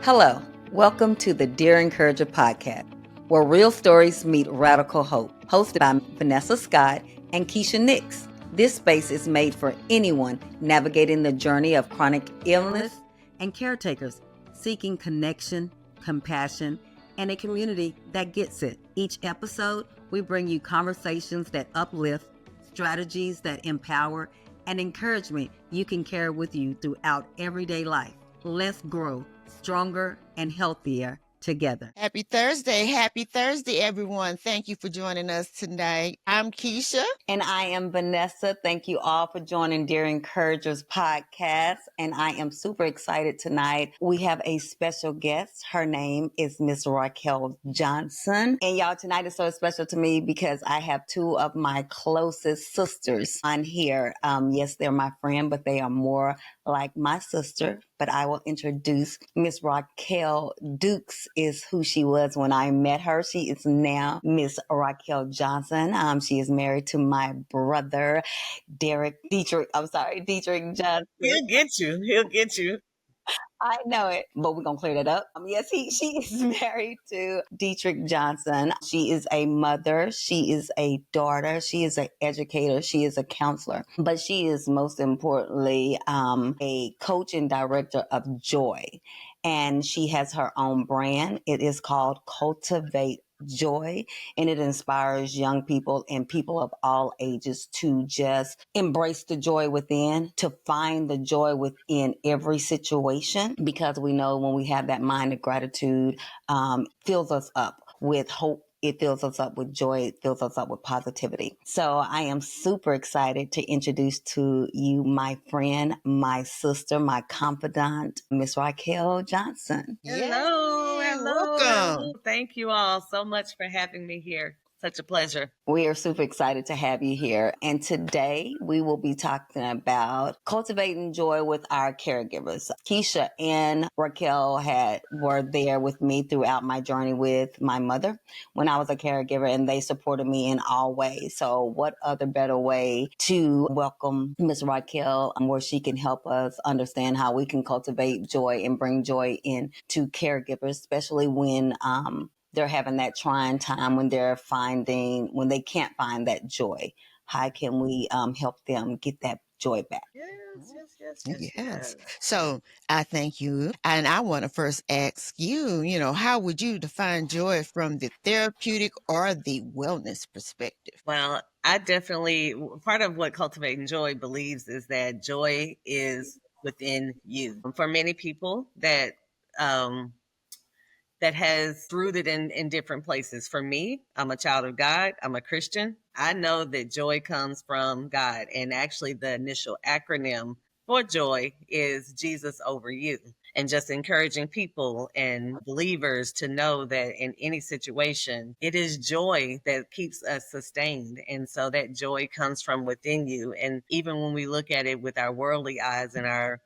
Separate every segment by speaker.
Speaker 1: Hello, welcome to the Dear Encourager podcast, where real stories meet radical hope. Hosted by Vanessa Scott and Keisha Nix. This space is made for anyone navigating the journey of chronic illness and caretakers seeking connection, compassion, and a community that gets it. Each episode, we bring you conversations that uplift, strategies that empower, and encouragement you can carry with you throughout everyday life. Let's grow stronger and healthier together.
Speaker 2: Happy Thursday, everyone. Thank you for joining us tonight. I'm Keisha.
Speaker 1: And I am Vanessa. Thank you all for joining Dear Encouragers podcast. And I am super excited tonight. We have a special guest. Her name is Miss Raquel Johnson. And y'all, tonight is so special to me because I have two of my closest sisters on here. Yes, they're my friend, but they are more like my sister. But I will introduce Miss Raquel Dukes is who she was when I met her. She is now Miss Raquel Johnson. She is married to my brother, Dietrich Johnson.
Speaker 3: He'll get you.
Speaker 1: I know it, but we're going to clear that up. Yes, she is married to Dietrich Johnson. She is a mother. She is a daughter. She is an educator. She is a counselor. But she is most importantly a coach and director of Joy. And she has her own brand. It is called Cultivate Joy, and it inspires young people and people of all ages to just embrace the joy within, to find the joy within every situation, because we know when we have that mind of gratitude, fills us up with hope. It fills us up with joy. It fills us up with positivity. So I am super excited to introduce to you my friend, my sister, my confidant, Miss Raquel Johnson.
Speaker 3: Hello.
Speaker 2: Welcome.
Speaker 3: Thank you all so much for having me here. Such a pleasure.
Speaker 1: We are super excited to have you here. And today we will be talking about cultivating joy with our caregivers. Keisha and Raquel were there with me throughout my journey with my mother when I was a caregiver, and they supported me in all ways. So what other better way to welcome Miss Raquel, where she can help us understand how we can cultivate joy and bring joy in to caregivers, especially when they're having that trying time, when they can't find that joy. How can we help them get that joy back?
Speaker 2: Yes. So I thank you. And I want to first ask you, how would you define joy from the therapeutic or the wellness perspective?
Speaker 3: Well, I definitely, part of what Cultivating Joy believes is that joy is within you. For many people, that has rooted in different places. For me, I'm a child of God. I'm a Christian. I know that joy comes from God. And actually, the initial acronym for joy is Jesus over you. And just encouraging people and believers to know that in any situation, it is joy that keeps us sustained. And so that joy comes from within you. And even when we look at it with our worldly eyes and our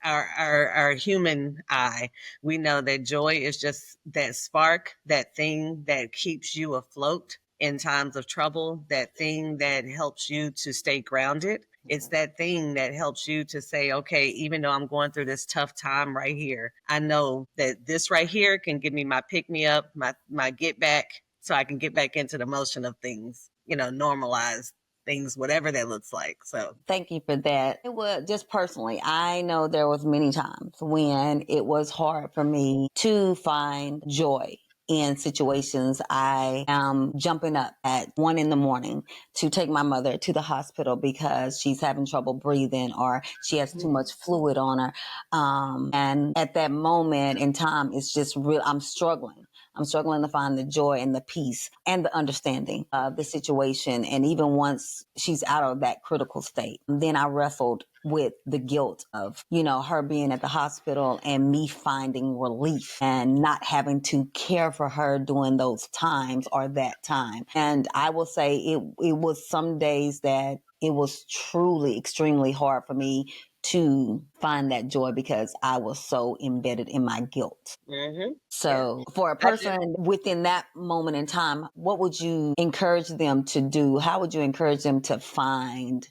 Speaker 3: our human eye, we know that joy is just that spark, that thing that keeps you afloat in times of trouble, that thing that helps you to stay grounded. It's that thing that helps you to say, okay, even though I'm going through this tough time right here, I know that this right here can give me my pick me up, my get back, so I can get back into the motion of things, normalize things, whatever that looks like. So
Speaker 1: thank you for that. It was just personally, I know there was many times when it was hard for me to find joy in situations. I am jumping up at 1 a.m. to take my mother to the hospital because she's having trouble breathing or she has too much fluid on her. And at that moment in time, it's just real. I'm struggling to find the joy and the peace and the understanding of the situation. And even once she's out of that critical state, then I wrestled with the guilt of, her being at the hospital and me finding relief and not having to care for her during those times or that time. And I will say it was some days that it was truly extremely hard for me to find that joy because I was so embedded in my guilt.
Speaker 3: mm-hmm.
Speaker 1: So for a person within that moment in time, what would you encourage them to do? How would you encourage them to find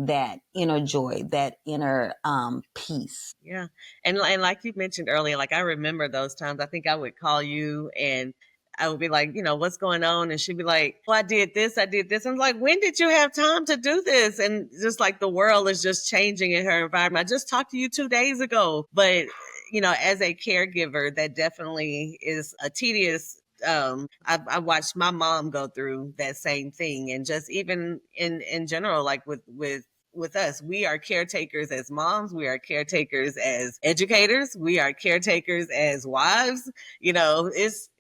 Speaker 1: that inner joy, that inner peace.
Speaker 3: Yeah. And like you mentioned earlier, like I remember those times. I think I would call you and I would be like, what's going on? And she'd be like, well, I did this, I did this. I'm like, when did you have time to do this? And just like the world is just changing in her environment. I just talked to you 2 days ago. But, as a caregiver, that definitely is a tedious I watched my mom go through that same thing. And just even in general, like with us, we are caretakers as moms, we are caretakers as educators, we are caretakers as wives.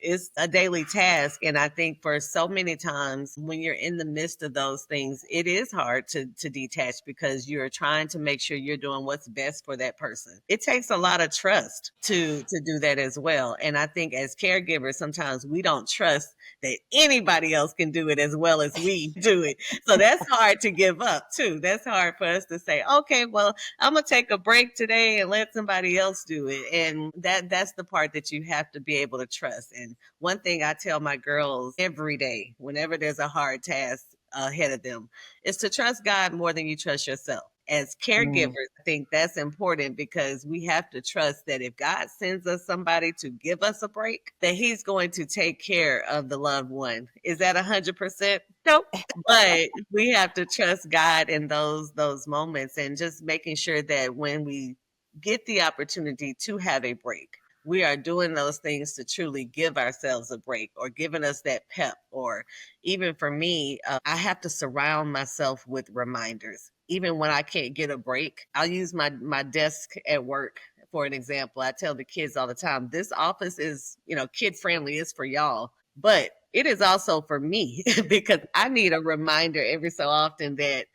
Speaker 3: It's a daily task. And I think for so many times when you're in the midst of those things, it is hard to detach because you're trying to make sure you're doing what's best for that person. It takes a lot of trust to do that as well. And I think as caregivers, sometimes we don't trust that anybody else can do it as well as we do it. So that's hard to give up too. That's hard for us to say, okay, well, I'm gonna take a break today and let somebody else do it. And that's the part that you have to be able to trust. And one thing I tell my girls every day, whenever there's a hard task ahead of them, is to trust God more than you trust yourself. As caregivers, I think that's important because we have to trust that if God sends us somebody to give us a break, that he's going to take care of the loved one. Is that 100%? Nope. But we have to trust God in those moments and just making sure that when we get the opportunity to have a break, we are doing those things to truly give ourselves a break or giving us that pep. Or even for me, I have to surround myself with reminders. Even when I can't get a break, I'll use my desk at work. For an example, I tell the kids all the time, this office is, kid friendly, it's for y'all, but it is also for me because I need a reminder every so often that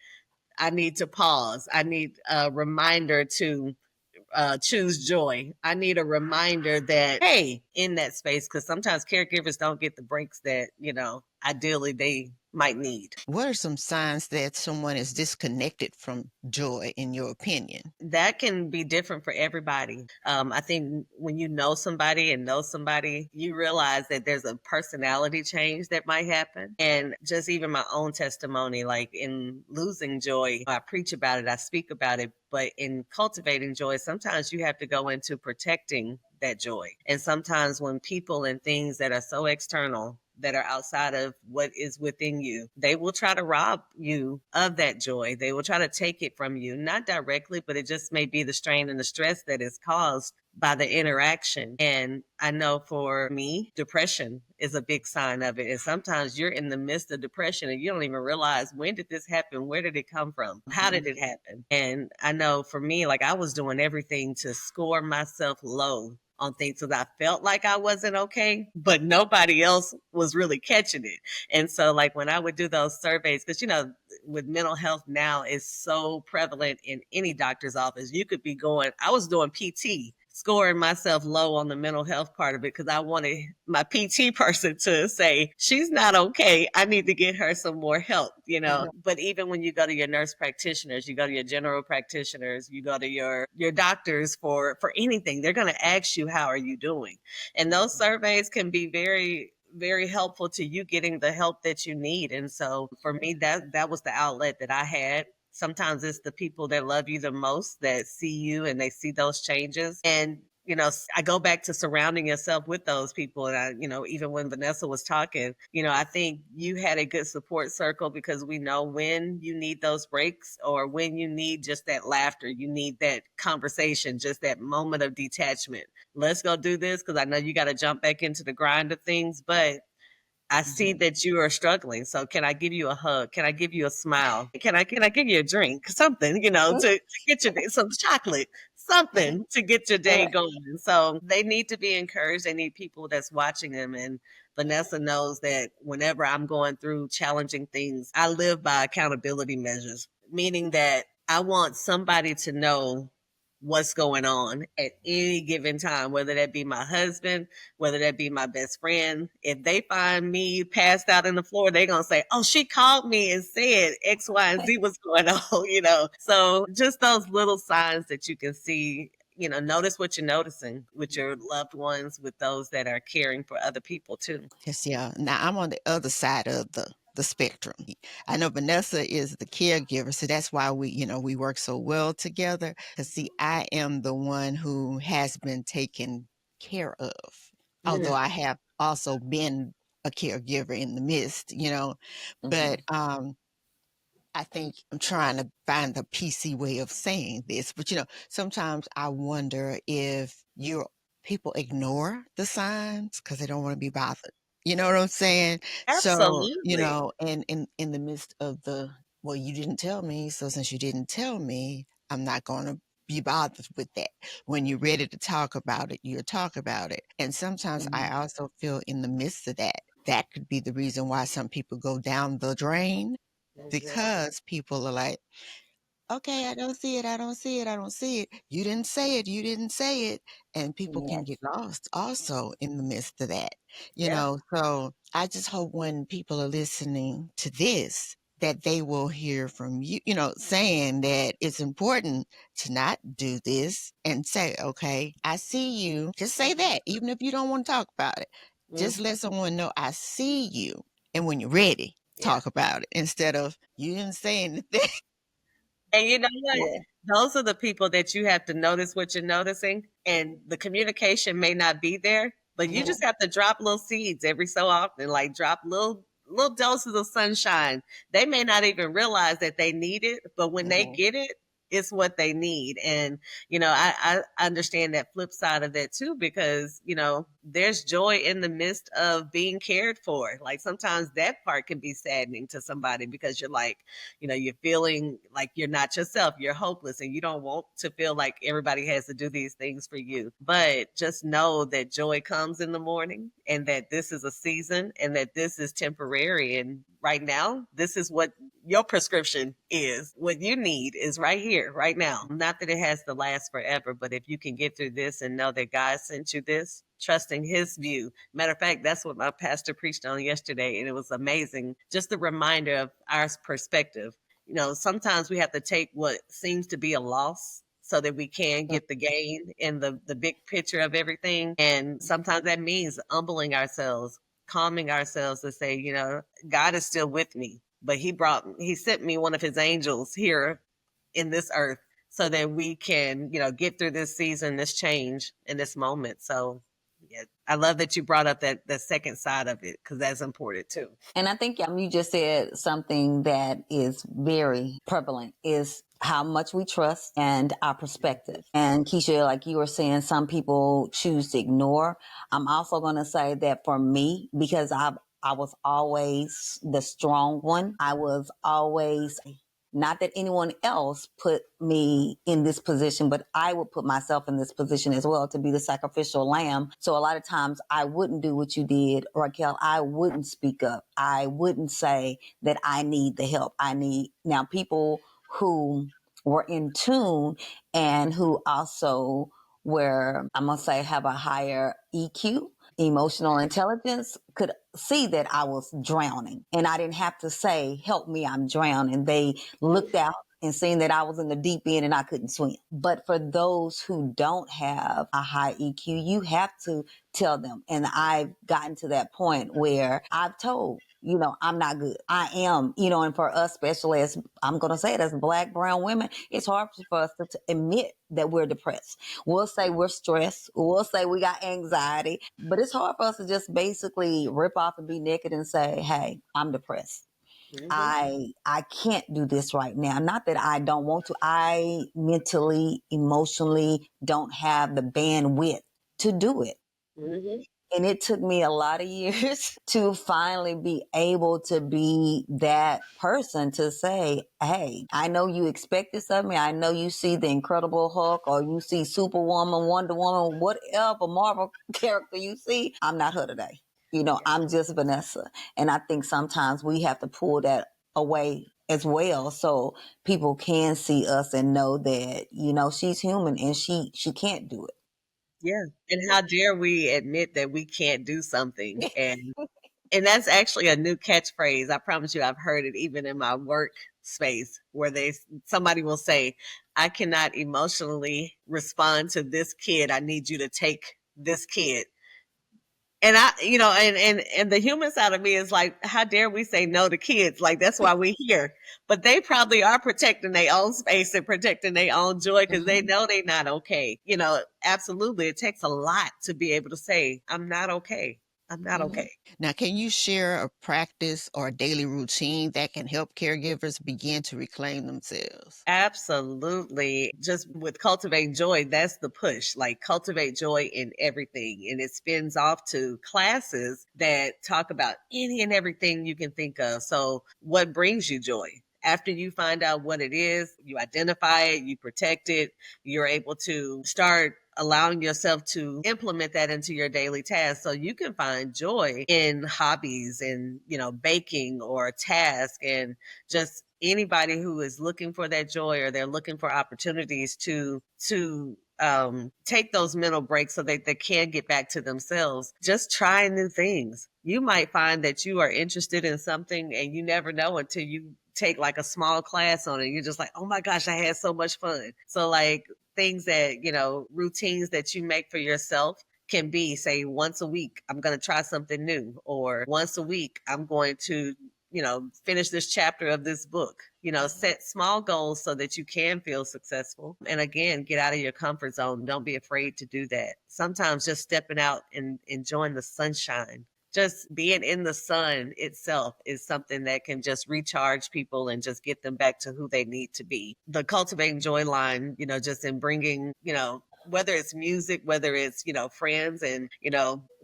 Speaker 3: I need to pause. I need a reminder to choose joy. I need a reminder that, hey, in that space, because sometimes caregivers don't get the breaks that, ideally they might need.
Speaker 2: What are some signs that someone is disconnected from joy, in your opinion?
Speaker 3: That can be different for everybody. I think when you know somebody, you realize that there's a personality change that might happen. And just even my own testimony, like in losing joy, I preach about it, I speak about it. But in cultivating joy, sometimes you have to go into protecting that joy. And sometimes when people and things that are so external, that are outside of what is within you, they will try to rob you of that joy. They will try to take it from you, not directly, but it just may be the strain and the stress that is caused by the interaction. And I know for me, depression is a big sign of it. And sometimes you're in the midst of depression and you don't even realize, when did this happen? Where did it come from? How did it happen? And I know for me, like I was doing everything to score myself low on things because I felt like I wasn't okay, but nobody else was really catching it. And so like when I would do those surveys, because with mental health now is so prevalent in any doctor's office, you could be I was doing PT, scoring myself low on the mental health part of it because I wanted my PT person to say, she's not okay. I need to get her some more help, But even when you go to your nurse practitioners, you go to your general practitioners, you go to your doctors for anything, they're going to ask you, how are you doing? And those surveys can be very, very helpful to you getting the help that you need. And so for me, that was the outlet that I had. Sometimes it's the people that love you the most that see you and they see those changes. And, I go back to surrounding yourself with those people. And even when Vanessa was talking, I think you had a good support circle because we know when you need those breaks or when you need just that laughter, you need that conversation, just that moment of detachment. Let's go do this because I know you got to jump back into the grind of things, but I see that you are struggling. So can I give you a hug? Can I give you a smile? Can I give you a drink? Something, to get your day, some chocolate, something to get your day going. So they need to be encouraged. They need people that's watching them. And Vanessa knows that whenever I'm going through challenging things, I live by accountability measures, meaning that I want somebody to know what's going on at any given time, whether that be my husband, whether that be my best friend. If they find me passed out on the floor, they're going to say, oh, she called me and said X, Y, and Z was going on, So just those little signs that you can see, notice what you're noticing with your loved ones, with those that are caring for other people too.
Speaker 2: Yes, yeah. Now I'm on the other side of the the spectrum. I know Vanessa is the caregiver, so that's why we work so well together. Because see, I am the one who has been taken care of, although I have also been a caregiver in the midst. But I think I'm trying to find the PC way of saying this, but sometimes I wonder if people ignore the signs because they don't want to be bothered. You know what I'm saying? So,
Speaker 3: Absolutely.
Speaker 2: and in the midst of well, you didn't tell me, so since you didn't tell me, I'm not going to be bothered with that. When you're ready to talk about it, you'll talk about it. And sometimes I also feel in the midst of that could be the reason why some people go down the drain, because people are like, okay, I don't see it. I don't see it. I don't see it. You didn't say it. You didn't say it. And people can get lost also in the midst of that,
Speaker 3: Yeah.
Speaker 2: So I just hope when people are listening to this, that they will hear from you, saying that it's important to not do this and say, okay, I see you. Just say that, even if you don't want to talk about it. Just let someone know I see you. And when you're ready, talk about it instead of you didn't say anything.
Speaker 3: And you know what?
Speaker 2: Yeah.
Speaker 3: Those are the people that you have to notice what you're noticing. And the communication may not be there, but you just have to drop little seeds every so often, like drop little doses of sunshine. They may not even realize that they need it, but when they get it, it's what they need. And I understand that flip side of that too, because there's joy in the midst of being cared for. Like sometimes that part can be saddening to somebody because you're like, you're feeling like you're not yourself, you're hopeless, and you don't want to feel like everybody has to do these things for you. But just know that joy comes in the morning, and that this is a season, and that this is temporary. And right now, this is what your prescription is. What you need is right here, right now. Not that it has to last forever, but if you can get through this and know that God sent you this, trusting his view. Matter of fact, that's what my pastor preached on yesterday, and it was amazing. Just the reminder of our perspective. Sometimes we have to take what seems to be a loss so that we can get the gain in the big picture of everything. And sometimes that means humbling ourselves, calming ourselves to say, God is still with me, but he sent me one of his angels here in this earth so that we can, get through this season, this change in this moment. So yeah, I love that you brought up the second side of it, because that's important too.
Speaker 1: And I think you just said something that is very prevalent, is how much we trust and our perspective. And Keisha, like you were saying, some people choose to ignore. I'm also going to say that for me, because I was always the strong one. I was always, not that anyone else put me in this position, but I would put myself in this position as well, to be the sacrificial lamb. So a lot of times I wouldn't do what you did, Raquel. I wouldn't speak up. I wouldn't say that I need the help. Now people who were in tune and who also were, I'm going to say, have a higher EQ, emotional intelligence, could see that I was drowning, and I didn't have to say, help me, I'm drowning. They looked out and seen that I was in the deep end and I couldn't swim. But for those who don't have a high EQ, you have to tell them. And I've gotten to that point where I've told, I'm not good. I am, and for us, especially as I'm going to say it, as Black, brown women, it's hard for us to admit that we're depressed. We'll say we're stressed. We'll say we got anxiety, but it's hard for us to just basically rip off and be naked and say, hey, I'm depressed. I can't do this right now. Not that I don't want to. I mentally, emotionally don't have the bandwidth to do it. And it took me a lot of years to finally be able to be that person to say, hey, I know you expect this of me. I know you see the Incredible Hulk, or you see Superwoman, Wonder Woman, whatever Marvel character you see. I'm not her today. I'm just Vanessa. And I think sometimes we have to pull that away as well, so people can see us and know that, she's human and she can't do it.
Speaker 3: Yeah. And how dare we admit that we can't do something? And that's actually a new catchphrase. I promise you, I've heard it even in my work space, where somebody will say, I cannot emotionally respond to this kid. I need you to take this kid. And I, and the human side of me is like, how dare we say no to kids? Like, that's why we here. But they probably are protecting their own space and protecting their own joy because they know they're not okay. Absolutely. It takes a lot to be able to say, I'm not okay. I'm not okay.
Speaker 2: Now, can you share a practice or a daily routine that can help caregivers begin to reclaim themselves?
Speaker 3: Absolutely. Just with cultivating joy, that's the push. Like, cultivate joy in everything. And it spins off to classes that talk about any and everything you can think of. So, what brings you joy? After you find out what it is, you identify it, you protect it, you're able to start allowing yourself to implement that into your daily tasks so you can find joy in hobbies and baking or task, and just anybody who is looking for that joy, or they're looking for opportunities to take those mental breaks so that they can get back to themselves. Just try new things. You might find that you are interested in something and you never know until you take like a small class on it. You're just like, oh my gosh, I had so much fun. So like things that, routines that you make for yourself can be, say, once a week, I'm going to try something new, or once a week, I'm going to, finish this chapter of this book. Set small goals so that you can feel successful. And again, get out of your comfort zone. Don't be afraid to do that. Sometimes just stepping out and enjoying the sunshine, just being in the sun itself, is something that can just recharge people and just get them back to who they need to be. The Cultivating Joy line, just in bringing, whether it's music, whether it's, friends, and,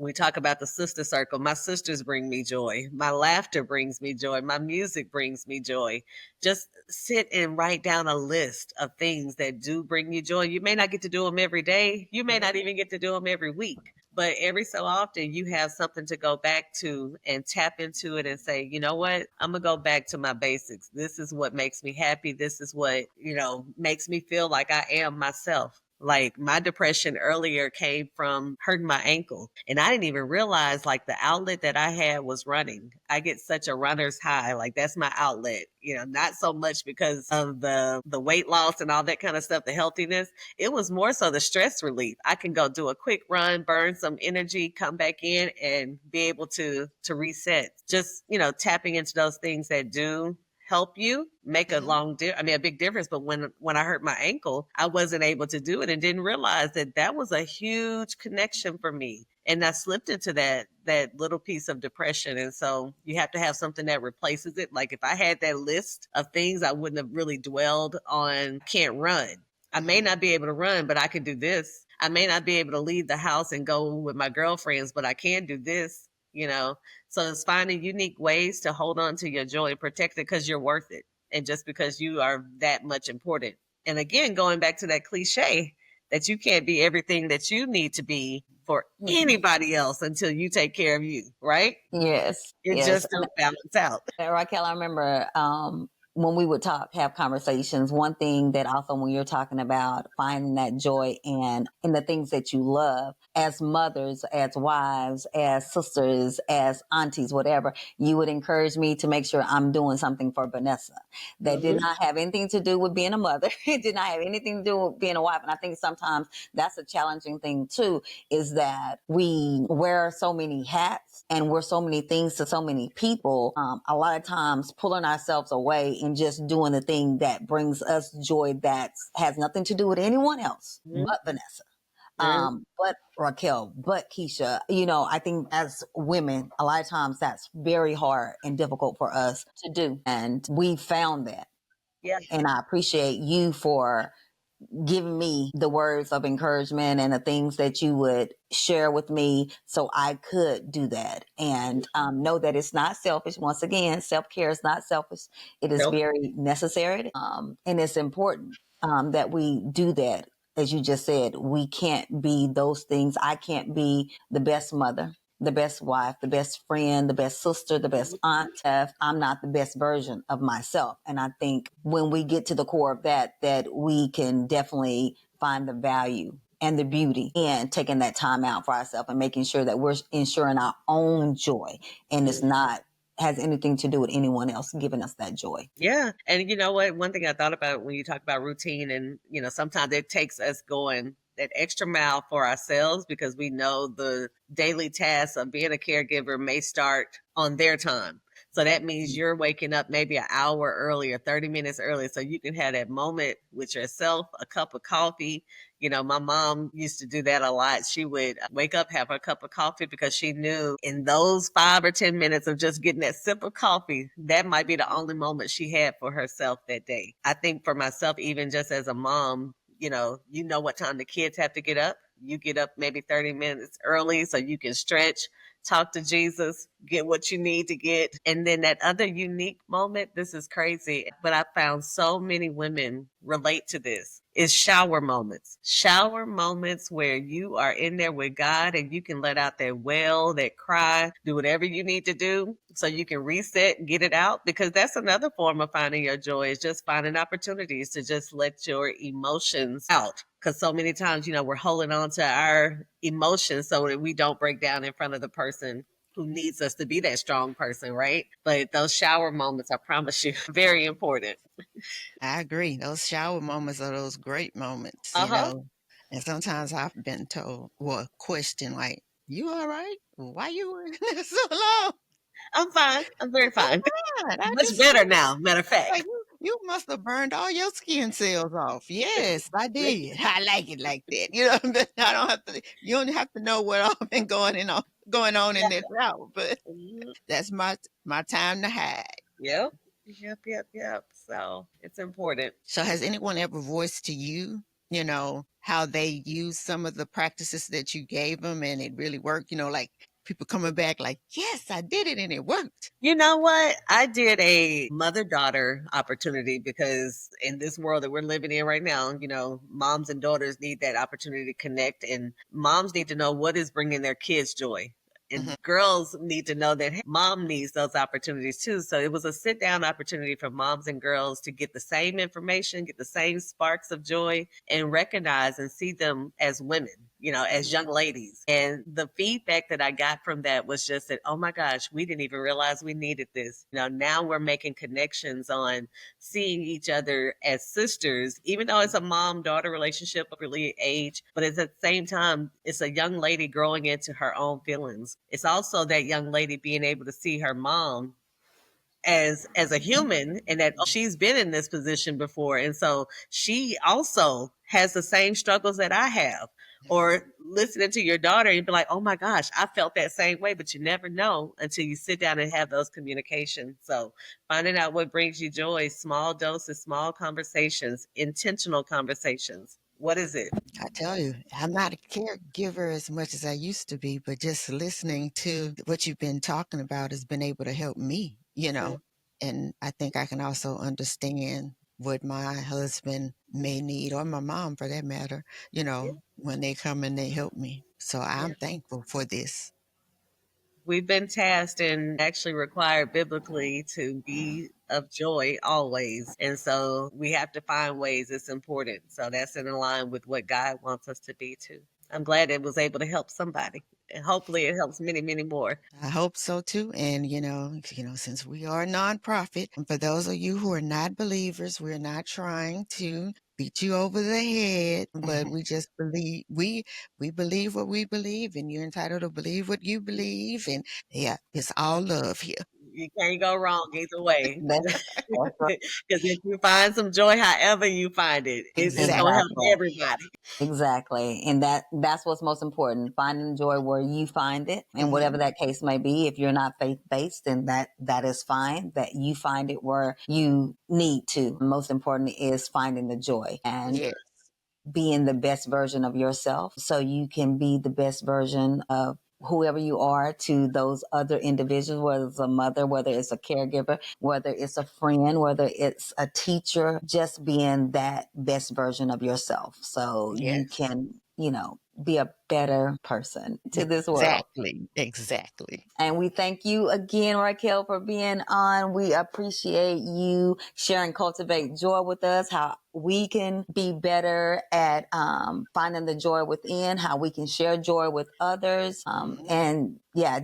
Speaker 3: we talk about the sister circle. My sisters bring me joy. My laughter brings me joy. My music brings me joy. Just sit and write down a list of things that do bring you joy. You may not get to do them every day. You may not even get to do them every week. But every so often you have something to go back to and tap into it and say, you know what, I'm going to go back to my basics. This is what makes me happy. This is what, makes me feel like I am myself. Like, my depression earlier came from hurting my ankle, and I didn't even realize like the outlet that I had was running. I get such a runner's high. Like, that's my outlet, not so much because of the weight loss and all that kind of stuff, the healthiness. It was more so the stress relief. I can go do a quick run, burn some energy, come back in and be able to reset. Just, tapping into those things that do help you make a big difference. But when I hurt my ankle, I wasn't able to do it and didn't realize that was a huge connection for me. And I slipped into that little piece of depression. And so you have to have something that replaces it. Like, if I had that list of things, I wouldn't have really dwelled on can't run. I may not be able to run, but I can do this. I may not be able to leave the house and go with my girlfriends, but I can do this, So it's finding unique ways to hold on to your joy and protect it because you're worth it. And just because you are that much important. And again, going back to that cliche that you can't be everything that you need to be for anybody else until you take care of you, right?
Speaker 1: Yes.
Speaker 3: It just don't balance out.
Speaker 1: Raquel, I remember when we would have conversations, one thing that also, when you're talking about finding that joy in the things that you love, as mothers, as wives, as sisters, as aunties, whatever, you would encourage me to make sure I'm doing something for Vanessa. That did not have anything to do with being a mother. It did not have anything to do with being a wife. And I think sometimes that's a challenging thing too, is that we wear so many hats and we're so many things to so many people. A lot of times pulling ourselves away and just doing the thing that brings us joy that has nothing to do with anyone else but Vanessa. But Raquel, but Keisha, I think as women, a lot of times that's very hard and difficult for us to do. And we found that.
Speaker 3: Yeah.
Speaker 1: And I appreciate you for giving me the words of encouragement and the things that you would share with me so I could do that, and know that it's not selfish. Once again, self-care is not selfish. It is very necessary, and it's important that we do that. As you just said, we can't be those things. I can't be the best mother, the best wife, the best friend, the best sister, the best aunt, if I'm not the best version of myself. And I think when we get to the core of that we can definitely find the value and the beauty in taking that time out for ourselves and making sure that we're ensuring our own joy, and it's not has anything to do with anyone else giving us that joy.
Speaker 3: Yeah. And you know what? One thing I thought about when you talk about routine, and, sometimes it takes us going that extra mile for ourselves because we know the daily tasks of being a caregiver may start on their time. So that means you're waking up maybe an hour early or 30 minutes early so you can have that moment with yourself, a cup of coffee. You know, my mom used to do that a lot. She would wake up, have a cup of coffee because she knew in those 5 or 10 minutes of just getting that sip of coffee, that might be the only moment she had for herself that day. I think for myself, even just as a mom, you know what time the kids have to get up. You get up maybe 30 minutes early so you can stretch, talk to Jesus, get what you need to get. And then that other unique moment, this is crazy, but I found so many women relate to this, is shower moments. Shower moments where you are in there with God and you can let out that wail, that cry, do whatever you need to do so you can reset, get it out. Because that's another form of finding your joy, is just finding opportunities to just let your emotions out. Because so many times, we're holding on to our emotions so that we don't break down in front of the person who needs us to be that strong person, right? But those shower moments, I promise you, very important.
Speaker 2: I agree. Those shower moments are those great moments,
Speaker 3: Uh-huh.
Speaker 2: And sometimes I've been told, well, questioned like, "You all right? Why you were in there so long?"
Speaker 3: I'm fine. I'm very
Speaker 2: I'm
Speaker 3: fine.
Speaker 2: fine. I
Speaker 3: Much
Speaker 2: just
Speaker 3: better now, matter of
Speaker 2: like
Speaker 3: fact.
Speaker 2: you must have burned all your skin cells off. Yes, I did. I like it like that. You know, I don't have to. You don't have to know what all been going on in this hour, but
Speaker 3: Mhm.
Speaker 2: that's my time to hide.
Speaker 3: Yep. Yep. So it's important.
Speaker 2: So has anyone ever voiced to you, how they use some of the practices that you gave them and it really worked? Like people coming back like, yes, I did it and it worked.
Speaker 3: You know what? I did a mother daughter opportunity because in this world that we're living in right now, moms and daughters need that opportunity to connect, and moms need to know what is bringing their kids joy. And
Speaker 2: Hmm.
Speaker 3: girls need to know that, hey, mom needs those opportunities too. So it was a sit down opportunity for moms and girls to get the same information, get the same sparks of joy, and recognize and see them as women, as young ladies. And the feedback that I got from that was just that, oh my gosh, we didn't even realize we needed this. Now we're making connections on seeing each other as sisters, even though it's a mom daughter relationship of really age, but it's at the same time, it's a young lady growing into her own feelings. It's also that young lady being able to see her mom as a human, and that she's been in this position before, and so she also has the same struggles that I have. Or listening to your daughter and be like, oh my gosh, I felt that same way, but you never know until you sit down and have those communications. So finding out what brings you joy, small doses, small conversations, intentional conversations. What is it?
Speaker 2: I tell you, I'm not a caregiver as much as I used to be, but just listening to what you've been talking about has been able to help me. And I think I can also understand what my husband may need, or my mom for that matter,
Speaker 3: Yeah,
Speaker 2: when they come and they help me. So
Speaker 3: yeah.
Speaker 2: I'm thankful for this.
Speaker 3: We've been tasked and actually required biblically to be of joy always. And so we have to find ways. It's important. So that's in line with what God wants us to be too. I'm glad it was able to help somebody. And hopefully it helps many, many more.
Speaker 2: I hope so too. And since we are a nonprofit, and for those of you who are not believers, we're not trying to beat you over the head, but we just we believe what we believe, and you're entitled to believe what you believe. And yeah, it's all love here.
Speaker 3: You can't go wrong either way.
Speaker 1: That's, that's right.
Speaker 3: Because if you find some joy, however you find it, it's going to help
Speaker 1: Exactly.
Speaker 3: everybody.
Speaker 1: Exactly. And that's what's most important. Finding joy where you find it, and
Speaker 2: Hmm.
Speaker 1: whatever that case may be. If you're not faith based, then that is fine. That you find it where you need to. Most important is finding the joy and
Speaker 2: Yeah.
Speaker 1: being the best version of yourself so you can be the best version of whoever you are to those other individuals, whether it's a mother, whether it's a caregiver, whether it's a friend, whether it's a teacher, just being that best version of yourself so you
Speaker 2: Yes.
Speaker 1: can, be a better person to this world.
Speaker 2: Exactly. Exactly.
Speaker 1: And we thank you again, Raquel, for being on. We appreciate you sharing Cultivate Joy with us, how we can be better at finding the joy within, how we can share joy with others.
Speaker 2: Mhm.
Speaker 1: And yeah,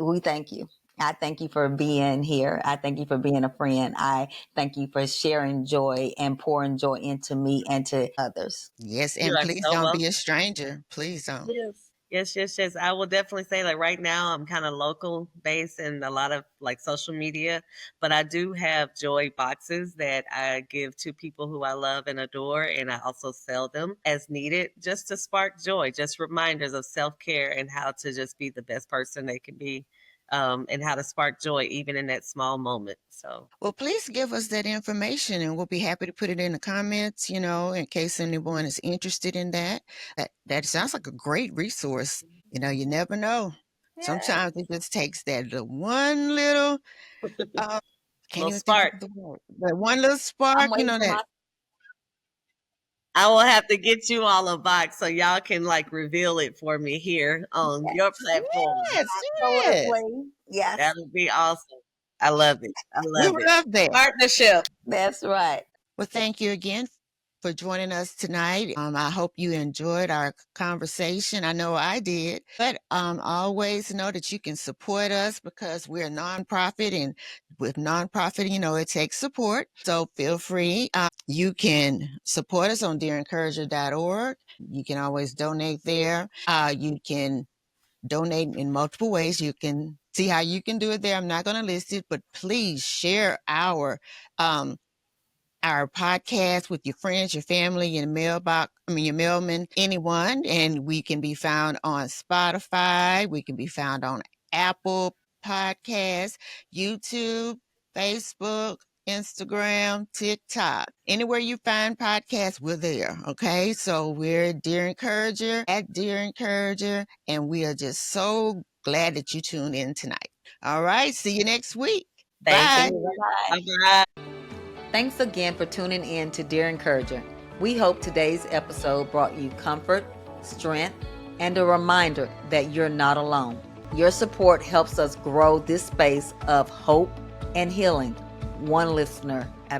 Speaker 1: we thank you. I thank you for being here. I thank you for being a friend. I thank you for sharing joy and pouring joy into me and to others.
Speaker 2: Yes,
Speaker 3: You
Speaker 2: and
Speaker 3: are
Speaker 2: please
Speaker 3: so
Speaker 2: don't
Speaker 3: welcome.
Speaker 2: be a stranger. Please don't.
Speaker 3: Yes. Yes, yes, yes. I will definitely say like right now I'm kind of local based and a lot of like social media, but I do have joy boxes that I give to people who I love and adore, and I also sell them as needed just to spark joy, just reminders of self-care and how to just be the best person they can be, and how to spark joy even in that small moment. So
Speaker 2: Well, please give us that information and we'll be happy to put it in the comments, in case anyone is interested in that. That sounds like a great resource. You never know.
Speaker 1: Yeah.
Speaker 2: Sometimes it just takes that one little uh can't
Speaker 3: little
Speaker 2: even think of
Speaker 3: spark.
Speaker 2: the word. That one little
Speaker 1: I'm
Speaker 2: spark,
Speaker 1: waiting for
Speaker 2: that
Speaker 1: my
Speaker 3: I will have to get you all a box so y'all can like reveal it for me here on your
Speaker 1: yes,
Speaker 3: platform.
Speaker 2: yes, yes.
Speaker 1: absolutely. Yes,
Speaker 3: That'll be awesome. I love it. I
Speaker 2: We
Speaker 3: love
Speaker 2: would
Speaker 3: it.
Speaker 2: love that.
Speaker 3: Partnership.
Speaker 1: that's right.
Speaker 2: Well, thank you again for joining us tonight. I hope you enjoyed our conversation. I know I did. But always know that you can support us because we're a nonprofit, and with nonprofit, it takes support. So feel free. You can support us on dearencourager.org. You can always donate there. You can donate in multiple ways. You can see how you can do it there. I'm not going to list it, but please share our podcast with your friends, your family, your your mailman, anyone. And we can be found on Spotify. We can be found on Apple Podcasts, YouTube, Facebook, Instagram, TikTok. Anywhere you find podcasts, we're there. Okay. So we're Dear Encourager at Dear Encourager. And we are just so glad that you tuned in tonight. All right. See you next week.
Speaker 3: Thank
Speaker 2: Bye.
Speaker 3: you.
Speaker 1: Bye-bye.
Speaker 3: Bye-bye.
Speaker 1: Thanks again for tuning in to Dear Encourager. We hope today's episode brought you comfort, strength, and a reminder that you're not alone. Your support helps us grow this space of hope and healing, one listener